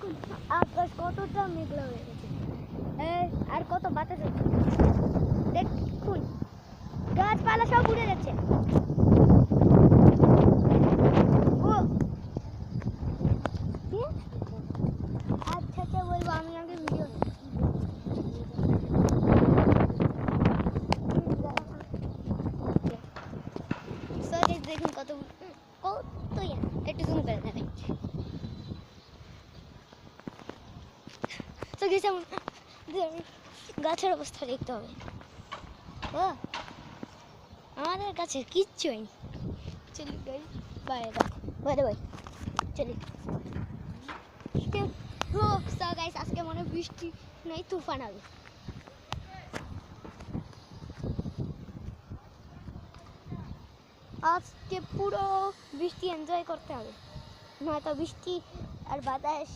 দেখুন আকাশ কতটা মেঘলা হয়ে গেছে, আর কত বাতাস হচ্ছে। দেখুন গাছপালা সব উড়ে যাচ্ছে। ও আচ্ছা আচ্ছা বলবো, আমি আগে ভিডিও দেখুন কত কত একটু জুম করে দেখাই। তো গেছে গাছের অবস্থা দেখতে হবে। ও আমাদের কাছে কিচ্ছু হয়নি। চলি গাই বাইরে বাইরে ভাই চলি। গাইস আজকে মনে বৃষ্টি নেই, তুফান হবে। আজকে পুরো বৃষ্টি এনজয় করতে হবে, নয়তো বৃষ্টি আর বাতাস